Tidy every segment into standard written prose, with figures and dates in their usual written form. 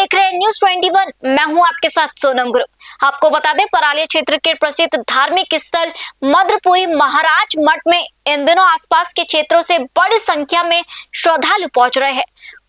देख रहे हैं न्यूज़ 21। मैं हूं आपके साथ सोनम गुरु। आपको बता दें, पराली क्षेत्र के प्रसिद्ध धार्मिक स्थल मद्रपुरी महाराज मठ में इन दिनों आसपास के क्षेत्रों से बड़ी संख्या में श्रद्धालु पहुंच रहे हैं।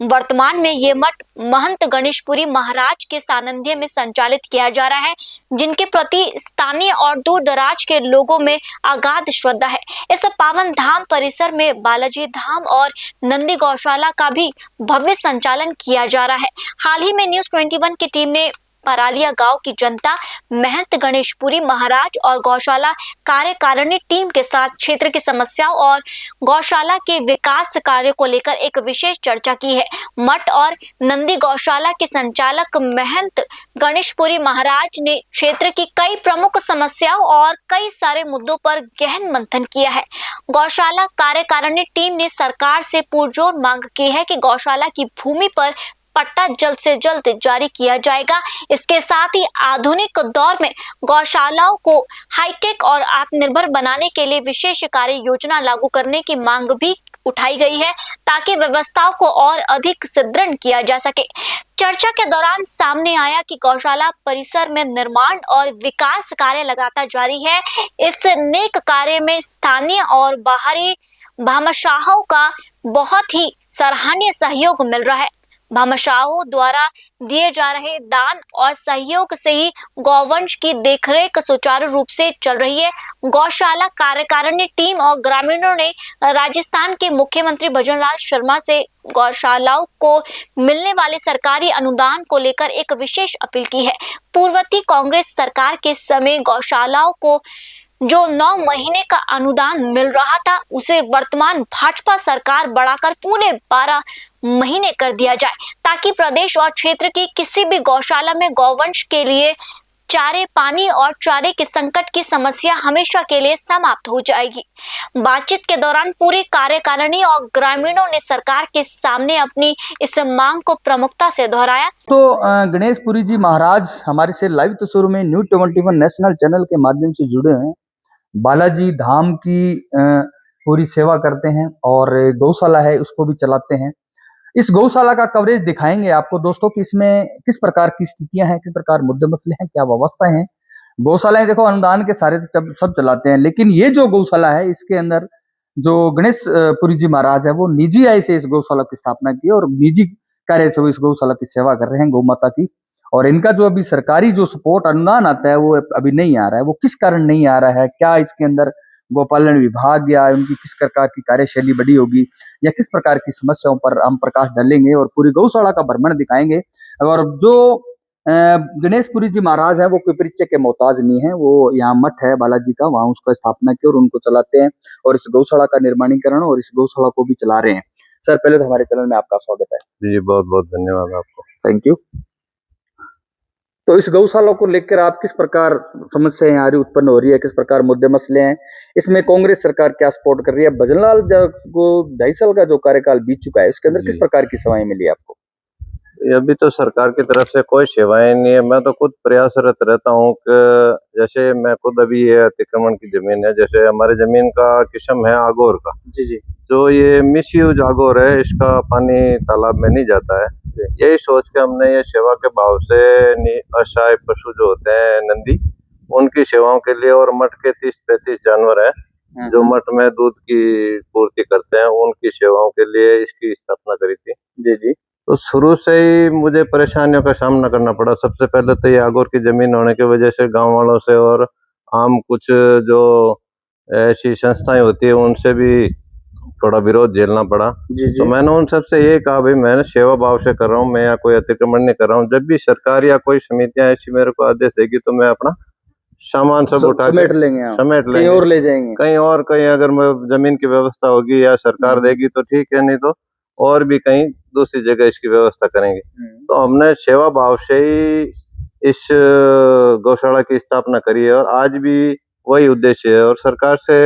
वर्तमान में ये मठ महंत गणेशपुरी महाराज के सानिध्य में संचालित किया जा रहा है, जिनके प्रति स्थानीय और दूर दराज के लोगों में अगाध श्रद्धा है। इस पावन धाम परिसर में बालाजी धाम और नंदी गौशाला का भी भव्य संचालन किया जा रहा है। हाल ही में न्यूज़ 21 की टीम ने परालिया गांव की जनता, महंत गणेशपुरी महाराज और गौशाला कार्यकारिणी टीम के साथ क्षेत्र की समस्याओं और गौशाला के विकास कार्य को लेकर एक विशेष चर्चा की है। मठ और नंदी गौशाला के संचालक महंत गणेशपुरी महाराज ने क्षेत्र की कई प्रमुख समस्याओं और कई सारे मुद्दों पर गहन मंथन किया है। गौशाला कार्यकारिणी टीम ने सरकार से पुरजोर मांग की है कि गौशाला की भूमि पर पट्टा जल्द से जल्द जारी किया जाएगा। इसके साथ ही आधुनिक दौर में गौशालाओं को हाईटेक और आत्मनिर्भर बनाने के लिए विशेष कार्य योजना लागू करने की मांग भी उठाई गई है, ताकि व्यवस्थाओं को और अधिक सुदृढ़ किया जा सके। चर्चा के दौरान सामने आया कि गौशाला परिसर में निर्माण और विकास कार्य लगातार जारी है। इस नेक कार्य में स्थानीय और बाहरी भामाशाहों का बहुत ही सराहनीय सहयोग मिल रहा है। भामाशाहों द्वारा दिए जा रहे दान और सहयोग से ही गौवंश की देखरेख सुचारू रूप से चल रही है। गौशाला कार्यकारिणी टीम और ग्रामीणों ने राजस्थान के मुख्यमंत्री भजनलाल शर्मा से गौशालाओं को मिलने वाले सरकारी अनुदान को लेकर एक विशेष अपील की है। पूर्ववर्ती कांग्रेस सरकार के समय गौशालाओं को जो 9 महीने का अनुदान मिल रहा था, उसे वर्तमान भाजपा सरकार बढ़ाकर पूरे 12 महीने कर दिया जाए, ताकि प्रदेश और क्षेत्र की किसी भी गौशाला में गौवंश के लिए चारे, पानी और चारे के संकट की समस्या हमेशा के लिए समाप्त हो जाएगी। बातचीत के दौरान पूरी कार्यकारिणी और ग्रामीणों ने सरकार के सामने अपनी इस मांग को प्रमुखता से दोहराया। तो गणेशपुरी जी महाराज हमारे से लाइव तस्वीरों में न्यूज़ 21 नेशनल चैनल के माध्यम से जुड़े हैं। बालाजी धाम की पूरी सेवा करते हैं और गौशाला है उसको भी चलाते हैं। इस गौशाला का कवरेज दिखाएंगे आपको दोस्तों कि इसमें किस प्रकार की स्थितियां हैं, किस प्रकार मुद्दे मसले हैं, क्या व्यवस्थाएं हैं। गौशालाएं देखो अनुदान के सारे सब चलाते हैं, लेकिन ये जो गौशाला है इसके अंदर जो गणेश पुरी जी महाराज है वो निजी आय से इस गौशाला की स्थापना की और निजी कार्य से वो इस गौशाला की सेवा कर रहे हैं, गौ माता की। और इनका जो अभी सरकारी जो सपोर्ट अनुदान आता है वो अभी नहीं आ रहा है। वो किस कारण नहीं आ रहा है, क्या इसके अंदर गोपालन विभाग या उनकी किस प्रकार की कार्यशैली बढ़ी होगी या किस प्रकार की समस्याओं पर हम प्रकाश डालेंगे और पूरी गौशाला का भ्रमण दिखाएंगे। और जो गणेशपुरी जी महाराज है वो कोई परिचय के मोहताज नहीं है। वो यहाँ मठ है बालाजी का, वहां उसका स्थापना की और उनको चलाते हैं और इस गौशाला का निर्माणीकरण और इस गौशाला को भी चला रहे हैं। सर, पहले तो हमारे चैनल में आपका स्वागत है। जी, बहुत बहुत धन्यवाद आपको। Thank you. तो इस गौशाला को लेकर आप किस प्रकार समस्याएं आ रही उत्पन्न हो रही है, किस प्रकार मुद्दे मसले हैं, इसमें कांग्रेस सरकार क्या सपोर्ट कर रही है? भजनलाल को 2.5 साल का जो कार्यकाल बीत चुका है, इसके अंदर किस प्रकार की सेवाएं मिली आपको? अभी तो सरकार की तरफ से कोई सेवाएं नहीं है। मैं तो खुद प्रयासरत रहता हूँ कि जैसे मैं खुद अभी ये अतिक्रमण की जमीन है, जैसे हमारे जमीन का किस्म है आगोर का। जी जी। जो ये मिसयूज आगोर है, इसका पानी तालाब में नहीं जाता है। यही सोच के हमने ये सेवा के भाव से असहाय पशु जो होते हैं नंदी, उनकी सेवाओं के लिए और मठ के 30-35 जानवर है जो मठ में दूध की पूर्ति करते हैं, उनकी सेवाओं के लिए इसकी स्थापना करी थी। जी जी। तो शुरू से ही मुझे परेशानियों का सामना करना पड़ा। सबसे पहले तो ये आगोर की जमीन होने की वजह से गांव वालों से और आम कुछ जो ऐसी संस्थाएं होती है उनसे भी थोड़ा विरोध झेलना पड़ा। जी जी। तो मैंने उन सबसे ये कहा, भाई मैं सेवा भाव से कर रहा हूँ, मैं यहाँ कोई अतिक्रमण नहीं कर रहा हूँ। जब भी सरकार या कोई समितियां ऐसी मेरे को आदेश देगी तो मैं अपना सामान सब उठा समेट लेंगे, कहीं और ले जाएंगे, कहीं अगर जमीन की व्यवस्था होगी या सरकार देगी तो ठीक है, नहीं तो और भी कहीं दूसरी जगह इसकी व्यवस्था करेंगे। तो हमने सेवा भाव से ही इस गौशाला की स्थापना करी है और आज भी वही उद्देश्य है। और सरकार से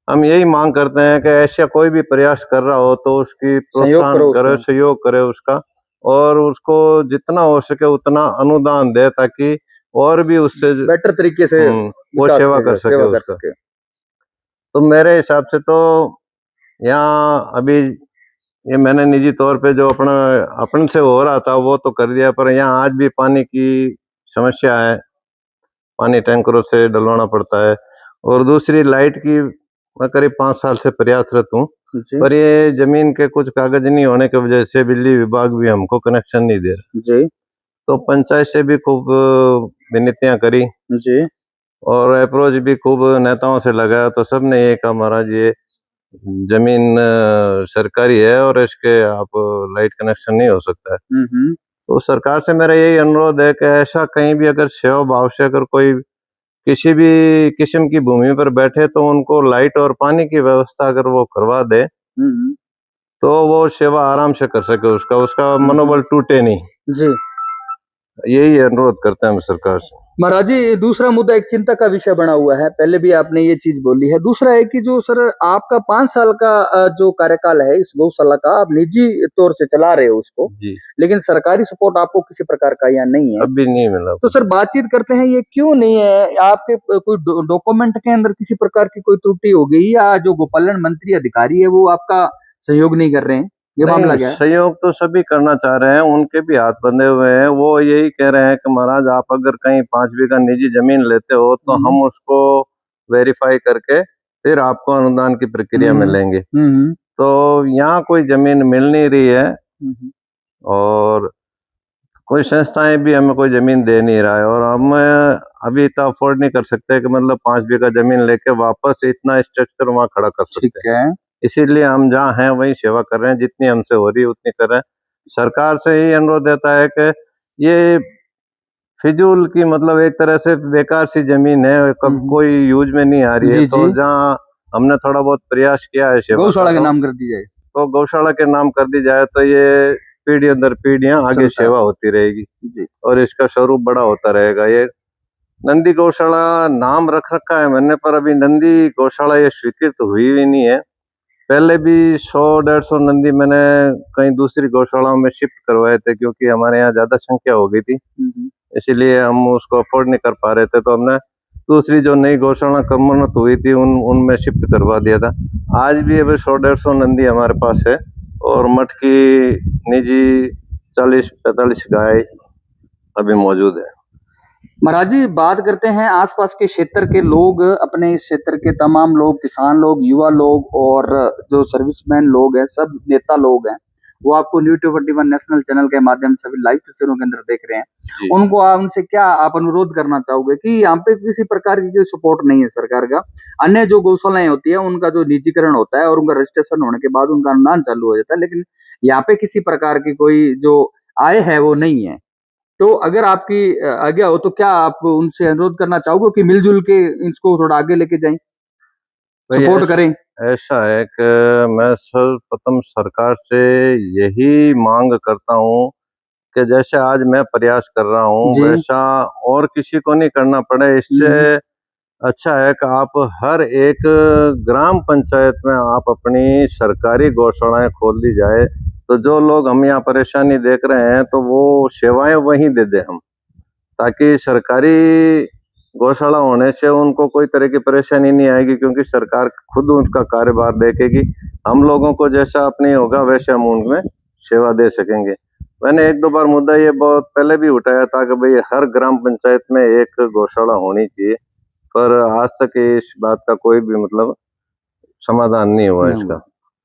हम यही मांग करते हैं कि ऐसा कोई भी प्रयास कर रहा हो तो उसकी प्रोत्साहन करे, सहयोग करे उसका, और उसको जितना हो सके उतना अनुदान दे ताकि और भी उससे बेटर तरीके से वो सेवा कर सके। तो मेरे हिसाब से तो यहाँ अभी ये मैंने निजी तौर पे जो अपन से हो रहा था वो तो कर दिया, पर यहाँ आज भी पानी की समस्या है, पानी टैंकरों से डलवाना पड़ता है। और दूसरी लाइट की मैं करीब 5 साल से प्रयासरत हूँ, जी पर ये जमीन के कुछ कागज नहीं होने की वजह से बिजली विभाग भी हमको कनेक्शन नहीं दे रहा। जी तो पंचायत से भी खूब विनतियां करी जी और अप्रोच भी खूब नेताओं से लगाया, तो सबने ये कहा महाराज ये जमीन सरकारी है और इसके आप लाइट कनेक्शन नहीं हो सकता है। तो सरकार से मेरा यही अनुरोध है कि ऐसा कहीं भी अगर सेवा भाव से अगर कोई किसी भी किस्म की भूमि पर बैठे तो उनको लाइट और पानी की व्यवस्था अगर वो करवा दे तो वो सेवा आराम से कर सके, उसका मनोबल टूटे नहीं। जी यही अनुरोध करते हैं हम सरकार से। महाराज जी, दूसरा मुद्दा एक चिंता का विषय बना हुआ है, पहले भी आपने ये चीज बोली है। दूसरा है कि जो सर आपका 5 साल का जो कार्यकाल है इस गौशाला का, आप निजी तौर से चला रहे हो उसको जी, लेकिन सरकारी सपोर्ट आपको किसी प्रकार का यहाँ नहीं है। अभी नहीं मिला। तो सर बातचीत करते हैं, ये क्यों नहीं है? आपके कोई डॉक्यूमेंट के अंदर किसी प्रकार की कोई त्रुटि हो गई या जो गोपालन मंत्री अधिकारी है वो आपका सहयोग नहीं कर रहे हैं? ये मामला क्या है? सहयोग तो सभी करना चाह रहे हैं, उनके भी हाथ बंधे हुए हैं। वो यही कह रहे हैं कि महाराज आप अगर कहीं 5 बीघा निजी जमीन लेते हो तो हम उसको वेरीफाई करके फिर आपको अनुदान की प्रक्रिया में लेंगे। तो यहाँ कोई जमीन मिल नहीं रही है और कोई संस्थाएं भी हमें कोई जमीन दे नहीं रहा है, और हम अभी इतना अफोर्ड नहीं कर सकते कि मतलब 5 बीघा जमीन लेके वापस इतना स्ट्रक्चर वहाँ खड़ा कर सकते हैं। इसीलिए हम जहाँ हैं वही सेवा कर रहे हैं, जितनी हमसे हो रही है उतनी कर रहे हैं। सरकार से ही अनुरोध रहता है कि ये फिजूल की मतलब एक तरह से बेकार सी जमीन है, कब कोई यूज में नहीं आ रही है। तो जहाँ हमने थोड़ा बहुत प्रयास किया है सेवा, गौशाला के नाम कर दी जाए, तो गौशाला के नाम कर दी जाए तो ये पीढ़ियों दर पीढ़ियां आगे सेवा होती रहेगी और इसका स्वरूप बड़ा होता रहेगा। ये नंदी गौशाला नाम रख रखा है मैंने, पर अभी नंदी गौशाला ये स्वीकृत हुई भी नहीं है। पहले भी 100-150 नंदी मैंने कहीं दूसरी गौशालाओं में शिफ्ट करवाए थे, क्योंकि हमारे यहाँ ज्यादा संख्या हो गई थी, इसीलिए हम उसको अफोर्ड नहीं कर पा रहे थे। तो हमने दूसरी जो नई गौशाला क्रमोन्नत हुई थी उनमें शिफ्ट करवा दिया था। आज भी अभी 100-150 नंदी हमारे पास है और मठ की निजी 40-45 गाय अभी मौजूद है। महाराज जी, बात करते हैं आसपास के क्षेत्र के लोग, अपने इस क्षेत्र के तमाम लोग, किसान लोग, युवा लोग और जो सर्विसमैन लोग हैं, सब नेता लोग हैं, वो आपको न्यूज़ 21 नेशनल चैनल के माध्यम से अभी लाइव तस्वीरों के अंदर देख रहे हैं। उनको उनसे क्या आप अनुरोध करना चाहोगे कि यहाँ पे किसी प्रकार की कोई सपोर्ट नहीं है सरकार का? अन्य जो गौशालाएं होती है उनका जो निजीकरण होता है और उनका रजिस्ट्रेशन होने के बाद उनका अनुदान चालू हो जाता है, लेकिन यहाँ पे किसी प्रकार की कोई जो आय है वो नहीं है। तो अगर आपकी आज्ञा हो तो क्या आप उनसे अनुरोध करना चाहोगे कि मिलजुल के इसको थोड़ा आगे लेके जाएं, सपोर्ट करें? ऐसा है कि मैं सर्वप्रथम सरकार से यही मांग करता हूँ कि जैसे आज मैं प्रयास कर रहा हूँ वैसा और किसी को नहीं करना पड़े। इससे अच्छा है कि आप हर एक ग्राम पंचायत में आप अपनी सरकारी गौशालाएं खोल दी जाए, तो जो लोग हम यहाँ परेशानी देख रहे हैं तो वो सेवाएं वहीं दे दे हम, ताकि सरकारी गौशाला होने से उनको कोई तरह की परेशानी नहीं आएगी, क्योंकि सरकार खुद उनका कार्यभार देखेगी। हम लोगों को जैसा अपनी होगा वैसे हम उनमें सेवा दे सकेंगे। मैंने 1-2 बार मुद्दा ये बहुत पहले भी उठाया था कि भाई हर ग्राम पंचायत में एक गौशाला होनी चाहिए, पर आज तक इस बात का कोई भी मतलब समाधान नहीं हुआ इसका।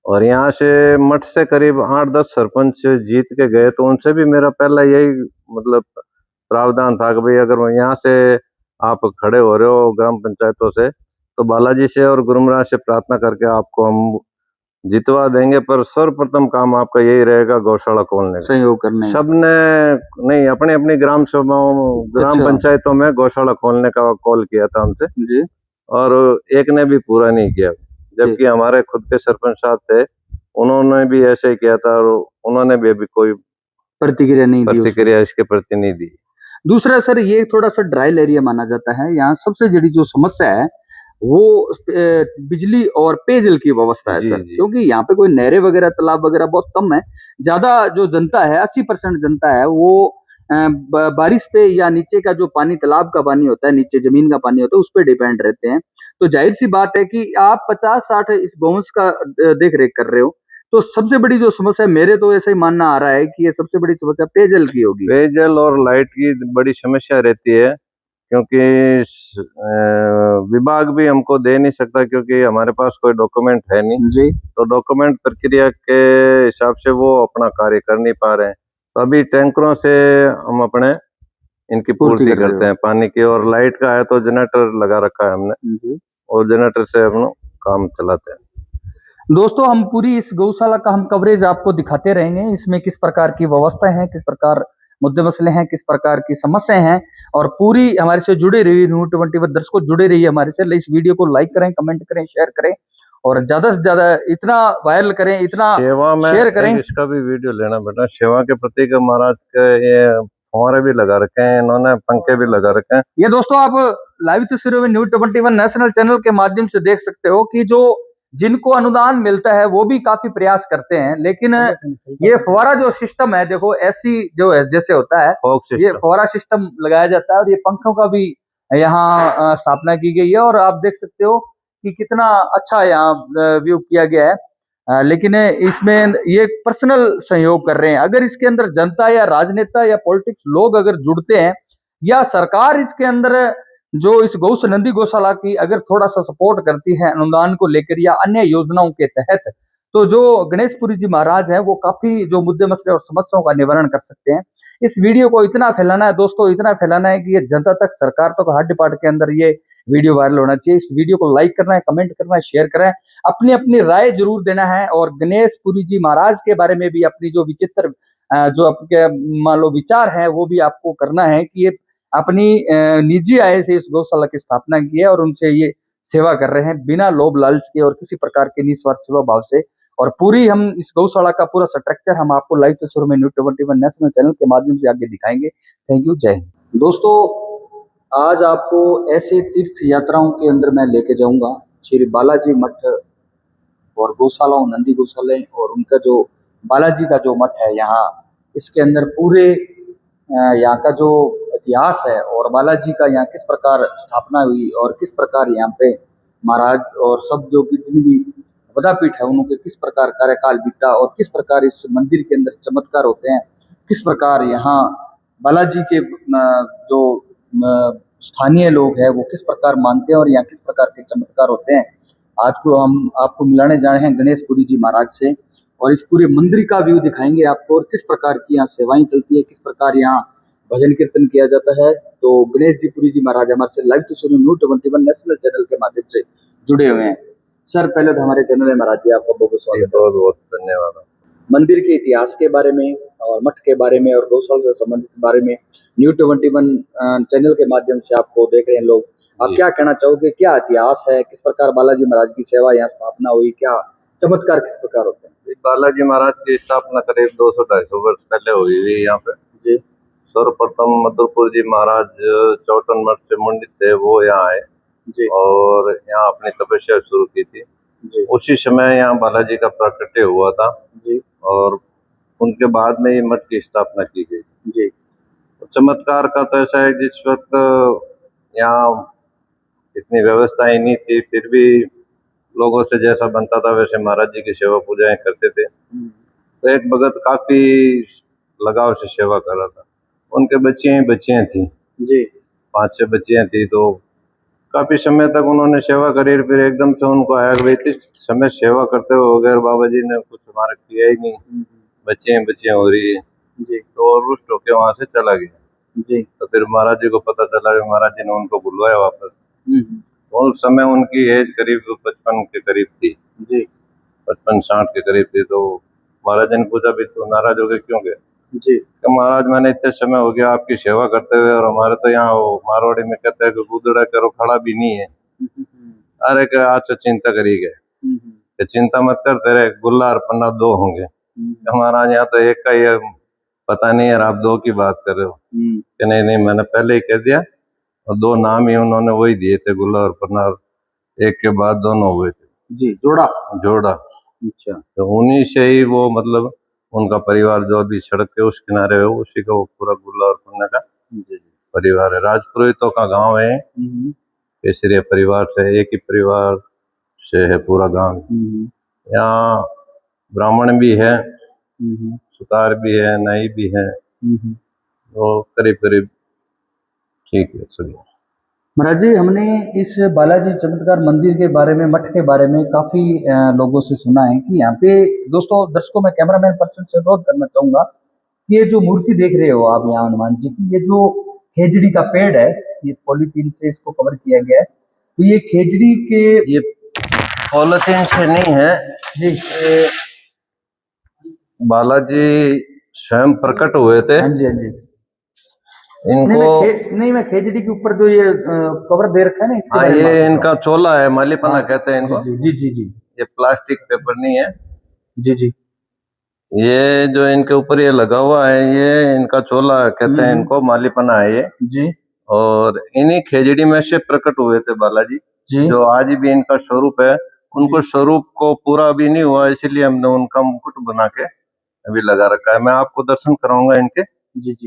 और यहाँ से मठ से करीब 8-10 सरपंच जीत के गए, तो उनसे भी मेरा पहला यही मतलब प्रावधान था कि भाई अगर यहाँ से आप खड़े हो रहे हो ग्राम पंचायतों से, तो बालाजी से और गुरुमराज से प्रार्थना करके आपको हम जितवा देंगे, पर सर्वप्रथम काम आपका यही रहेगा गौशाला खोलने का। सहयोग करने सबने नहीं अपने अपनी ग्राम सभाओं ग्राम पंचायतों में गौशाला खोलने का कॉल किया था हमसे जी, और एक ने भी पूरा नहीं किया, जबकि हमारे खुद के सरपंच साहब थे, उन्होंने भी ऐसे ही किया था और उन्होंने भी अभी कोई प्रतिक्रिया इसके प्रति नहीं दी। दूसरा सर, ये थोड़ा सा ड्राई एरिया माना जाता है, यहाँ सबसे बड़ी जो समस्या है वो बिजली और पेयजल की व्यवस्था है सर, क्योंकि यहाँ पे कोई नहरें वगैरह तालाब वगैरह बहुत कम है। ज्यादा जो जनता है 80% जनता है वो बारिश पे या नीचे का जो पानी तालाब का पानी होता है, नीचे जमीन का पानी होता है, उस पर डिपेंड रहते हैं। तो जाहिर सी बात है कि आप 50-60 इस गौवंश का देख रेख कर रहे हो, तो सबसे बड़ी जो समस्या मेरे तो ऐसा ही मानना आ रहा है कि ये सबसे बड़ी समस्या पेयजल की होगी। पेयजल और लाइट की बड़ी समस्या रहती है, क्योंकि विभाग भी हमको दे नहीं सकता, क्योंकि हमारे पास कोई डॉक्यूमेंट है नहीं। जी। तो डॉक्यूमेंट प्रक्रिया के हिसाब से वो अपना कार्य कर नहीं पा रहे हैं। तो अभी टैंकरों से हम अपने इनकी पूर्ति करते हैं पानी की। और लाइट का है तो जनरेटर लगा रखा है हमने जी। और जनरेटर से हम लोग काम चलाते हैं। दोस्तों, हम पूरी इस गौशाला का हम कवरेज आपको दिखाते रहेंगे। इसमें किस प्रकार की व्यवस्था है, किस प्रकार मुद्दे मसले हैं, किस प्रकार की समस्याएं हैं, और पूरी हमारे से जुड़े रहिए। न्यूज़ 21 दर्शकों जुड़े रहिए हमारे से। इस वीडियो को लाइक करें, कमेंट करें, शेयर करें, और ज्यादा से ज्यादा इतना वायरल करें, इतना सेवा में शेयर करें। इसका भी वीडियो लेना बेटा। सेवा के प्रति का महाराज के ये फव्वारे भी लगा रखे हैं इन्होंने, पंखे भी लगा रखे हैं। ये दोस्तों आप लाइव तस्वीरों में न्यूज़ 21 नेशनल चैनल के माध्यम से देख सकते हो कि जो जिनको अनुदान मिलता है वो भी काफी प्रयास करते हैं, लेकिन ये फव्वारा जो सिस्टम है, देखो ऐसी जो है जैसे होता है, ये फव्वारा सिस्टम लगाया जाता है, और ये पंखों का भी यहाँ स्थापना की गई है। और आप देख सकते हो कि कितना अच्छा यहाँ व्यू किया गया है। लेकिन इसमें ये पर्सनल सहयोग कर रहे हैं। अगर इसके अंदर जनता या राजनेता या पॉलिटिक्स लोग अगर जुड़ते हैं, या सरकार इसके अंदर जो इस नंदी गौशाला की अगर थोड़ा सा सपोर्ट करती है अनुदान को लेकर या अन्य योजनाओं के तहत, तो जो गणेशपुरी जी महाराज हैं वो काफी जो मुद्दे मसले और समस्याओं का निवारण कर सकते हैं। इस वीडियो को इतना फैलाना है दोस्तों, इतना फैलाना है कि ये जनता तक, सरकार तक, हर डिपार्टमेंट के अंदर ये वीडियो वायरल होना चाहिए। इस वीडियो को लाइक करना है, कमेंट करना है, शेयर करना है, अपनी अपनी राय जरूर देना है। और गणेशपुरी जी महाराज के बारे में भी अपनी जो विचित्र जो आपके मान लो विचार है वो भी आपको करना है कि ये अपनी निजी आय से इस गौशाला की स्थापना की है और उनसे ये सेवा कर रहे हैं बिना लोभ लालच के और किसी प्रकार के निस्वार्थ सेवा भाव से। और पूरी हम इस गौशाला का पूरा स्ट्रक्चर हम आपको लाइव तस्वीरों में न्यूज़ 21 नेशनल चैनल के माध्यम से आगे दिखाएंगे। थैंक यू, जय हिंद। दोस्तों, आज आपको ऐसे तीर्थ यात्राओं के अंदर मैं लेके जाऊंगा श्री बालाजी मठ और गौशालाओं, नंदी गौशालाएं, और उनका जो बालाजी का जो मठ है यहाँ, इसके अंदर पूरे यहाँ का जो इतिहास है और बालाजी का यहाँ किस प्रकार स्थापना हुई और किस प्रकार यहाँ पे महाराज और सब जो जितनी भी विद्यापीठ है उनके किस प्रकार कार्यकाल बीता और किस प्रकार इस मंदिर के अंदर चमत्कार होते हैं, किस प्रकार यहाँ बालाजी के जो स्थानीय लोग हैं वो किस प्रकार मानते हैं और यहाँ किस प्रकार के चमत्कार होते हैं, आज को हम आपको मिलाने जा रहे हैं गणेशपुरी जी महाराज से। और इस पूरे मंदिर का व्यू दिखाएंगे आपको और किस प्रकार की यहाँ सेवाएं चलती है, किस प्रकार यहाँ भजन कीर्तन किया जाता है। तो गणेश जी पुरी जी महाराज हमारे से लाइव तस्वीर न्यूज़ 21 नेशनल चैनल के माध्यम से जुड़े हुए हैं। सर, पहले तो हमारे चैनल में महाराज जी आपका बहुत स्वागत है। बहुत बहुत धन्यवाद। मंदिर के इतिहास के बारे में और मठ के बारे में और गौशाला से संबंधित बारे में न्यूज़ 21 चैनल के माध्यम से आपको देख रहे हैं लोग, आप क्या कहना चाहोगे? क्या इतिहास है, किस प्रकार बालाजी महाराज की सेवा यहाँ स्थापना हुई, क्या चमत्कार किस प्रकार होते हैं? बालाजी महाराज की स्थापना करीब 200-250 वर्ष पहले हुई हुई यहाँ पे जी। सर्वप्रथम मधुपुर जी महाराज चौटन मठ से मुंडित थे, वो यहाँ आए जी। और यहाँ अपनी तपस्या शुरू की थी जी। उसी समय यहाँ बालाजी का प्राकट्य हुआ था जी। और उनके बाद में ये मठ की स्थापना की गई जी। चमत्कार का तो ऐसा है, जिस वक्त यहाँ इतनी व्यवस्था ही नहीं थी, फिर भी लोगों से जैसा बनता था वैसे महाराज जी की सेवा पूजाएं करते थे। तो एक भगत काफी लगाव से सेवा कर रहा था, उनके बच्चियां थी जी। 5-6 बच्चियां थी। तो काफी समय तक उन्होंने सेवा करी, फिर एकदम से उनको आया कि समय सेवा करते हुए वगैरह बाबा जी ने कुछ हमारा किया ही नहीं, बच्चियां हो रही है जी। तो और रुष्ट होके वहां से चला गया जी। तो फिर महाराज जी को पता चला कि महाराज जी ने उनको बुलवाया वापस। उस समय उनकी एज करीब 55 के करीब थी जी, 55-60 के करीब थी। तो महाराज जी ने पूछा भी तो नाराज हो गए क्यों गए जी? तो महाराज मैंने इतने समय हो गया आपकी सेवा करते हुए और हमारे तो यहाँ मारवाड़ी में कहते हैं कि गुदड़ा करो खड़ा भी नहीं है। अरे क्या आज तो चिंता करी गए, चिंता मत कर, तेरे गुल्ला और पन्ना 2 होंगे। महाराज यहाँ तो एक का ही पता नहीं यार, आप 2 की बात कर रहे हो कि नहीं मैंने पहले ही कह दिया, और 2 नाम ही उन्होंने वही दिए थे, गुल्ला और पन्ना, एक के बाद दोनों हुए थे जी, जोड़ा। अच्छा। तो उन्हीं से ही वो मतलब उनका परिवार जो अभी सड़क के उस किनारे है उसी का वो पूरा गुल्ला और पन्ना का परिवार है। राजपुरोहितों का गांव है, केसरिया परिवार से, एक ही परिवार से है पूरा गांव। यहाँ ब्राह्मण भी है, सुतार भी है, नाई भी है, तो करीब करीब ठीक है सभी। महाराज जी, हमने इस बालाजी चमत्कार मंदिर के बारे में, मठ के बारे में काफी लोगों से सुना है कि यहाँ पे, दोस्तों दर्शकों, मैं कैमरामैन पर्सन से अनुरोध करना चाहूंगा कि ये जो मूर्ति देख रहे हो आप यहाँ हनुमान जी की, ये जो खेजड़ी का पेड़ है, ये पॉलीथीन से इसको कवर किया गया है, तो ये खेजड़ी के, ये पॉलिथीन से नहीं है जी, बालाजी स्वयं प्रकट हुए थे। हाँ जी, हाँ जी, इनको नहीं, मैं खेजड़ी के ऊपर जो ये कवर दे रखा है ना, इसके हाँ, बारे में ये बात कर रहा इनका चोला है, मालीपना हूँ। कहते हैं इनको। जी जी जी जी ये प्लास्टिक पेपर नहीं है। जी जी ये जो इनके ऊपर ये लगा हुआ है, ये इनका चोला कहते हैं इनको, मालीपना है ये। जी और इन्हीं खेजड़ी में से प्रकट हुए थे बालाजी, जी, जो आज भी इनका स्वरूप है। उनको स्वरूप को पूरा अभी नहीं हुआ, इसलिए हमने उनका मुकुट बना के अभी लगा रखा है। मैं आपको दर्शन कराऊंगा इनके। जी जी,